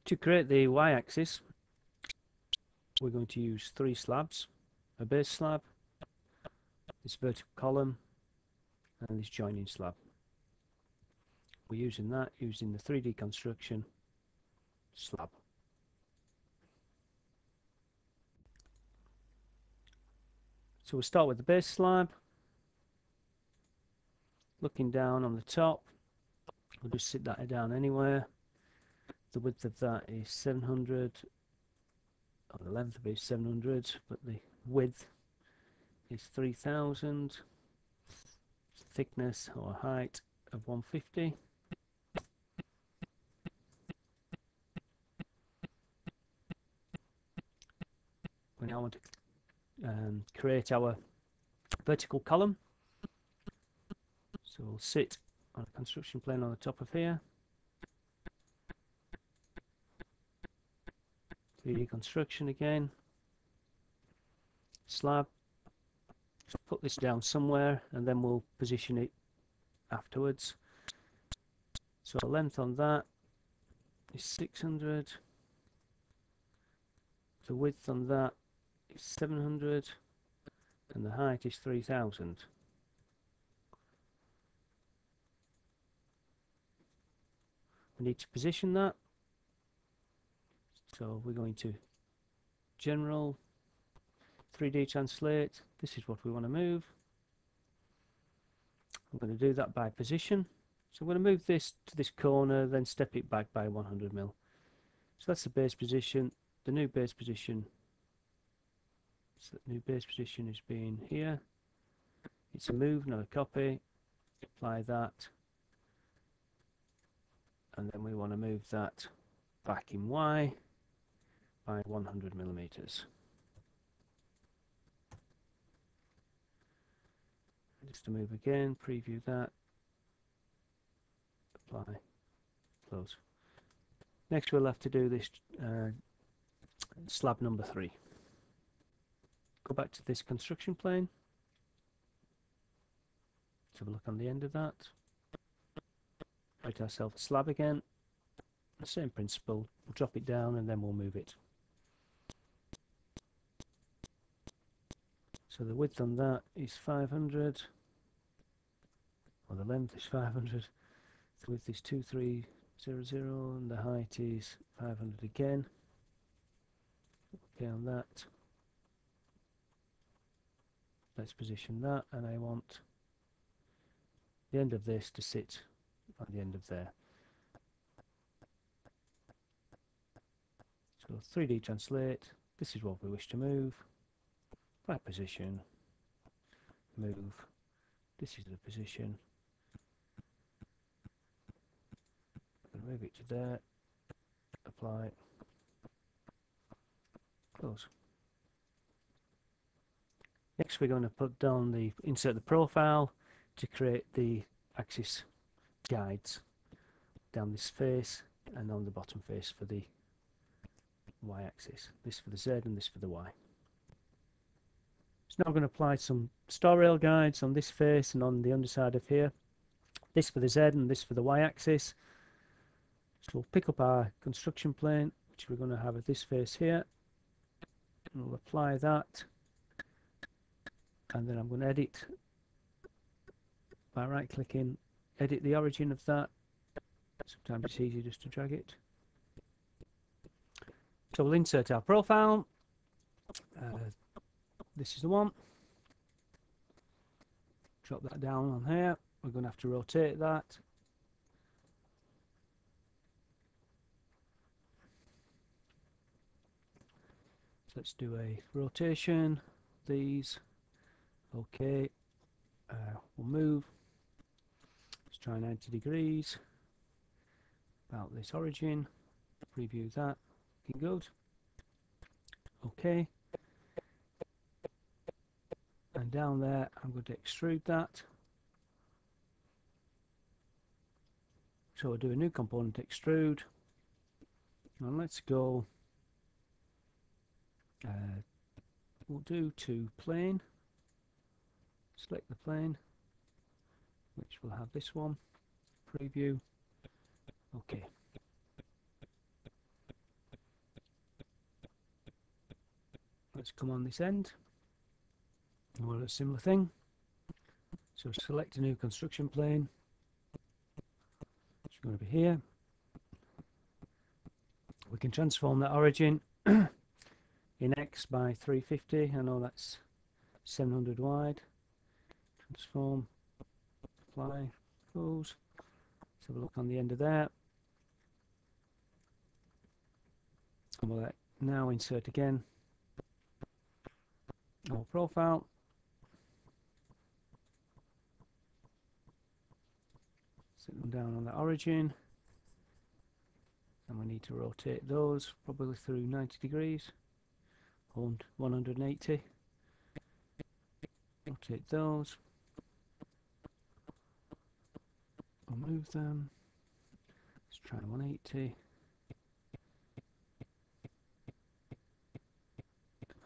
To create the y-axis, we're going to use 3 slabs: a base slab, this vertical column, and this joining slab. We're using the 3D construction slab. So we'll start with the base slab. Looking down on the top, we'll just sit that down anywhere. The width of that is 700, or the length of it is 700, but the width is 3000. Thickness or height of 150. We now want to create our vertical column. So we'll sit on a construction plane on the top of here. 3D construction again. Slab. Just put this down somewhere and then we'll position it afterwards. So the length on that is 600. The width on that is 700 and the height is 3000. We need to position that. So we're going to General, 3D Translate. This is what we want to move. I'm going to do that by position. So I'm going to move this to this corner, then step it back by 100 mil. So that's the base position. The new base position. So the new base position is being here. It's a move, not a copy. Apply that. And then we want to move that back in Y by 100 millimeters. Just to move again, preview that, apply, close. Next we'll have to do this slab number 3. Go back to this construction plane. Let's have a look on the end of that. Write ourselves a slab again. Same principle, we'll drop it down and then we'll move it. So the width on that is 500, or the length is 500, the width is 2300 and the height is 500 again. Okay on that. Let's position that, and I want the end of this to sit on the end of there. So 3D Translate, this is what we wish to move. By position, move, this is the position. Move it to there, apply, close. Next we're going to put down insert the profile to create the axis guides down this face and on the bottom face for the y-axis. This for the Z and this for the Y. So now I'm going to apply some star rail guides on this face and on the underside of here. This for the Z and this for the y-axis. So we'll pick up our construction plane, which we're going to have at this face here, and we'll apply that, and then I'm going to edit by right clicking, edit the origin of that. Sometimes it's easier just to drag it. So we'll insert our profile. This is the one. Drop that down on here. We're going to have to rotate that. So let's do a rotation. These. Okay. We'll move. Let's try 90 degrees. About this origin. Preview that. Looking good. Okay. And down there I'm going to extrude that. So we'll do a new component, extrude, and let's go, we'll do to plane, select the plane, which will have this one, preview, okay. let's come on this end and we'll do a similar thing. So select a new construction plane. It's going to be here. We can transform that origin in X by 350. I know that's 700 wide. Transform, apply, close. Let's have a look on the end of that. And we'll now insert again our profile. Set them down on the origin. And we need to rotate those probably through 90 degrees. 180. Rotate those. We'll move them. Let's try 180.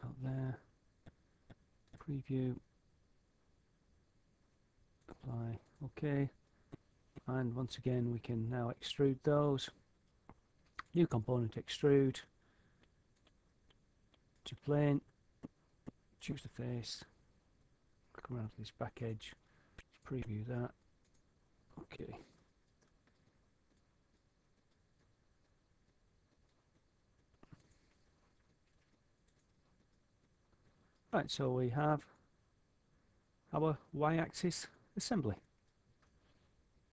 Out there. Preview. Apply. OK. And once again we can now extrude those. New component, extrude. To plane. Choose the face. Come around to this back edge. Preview that. OK. Right, so we have our Y-axis assembly.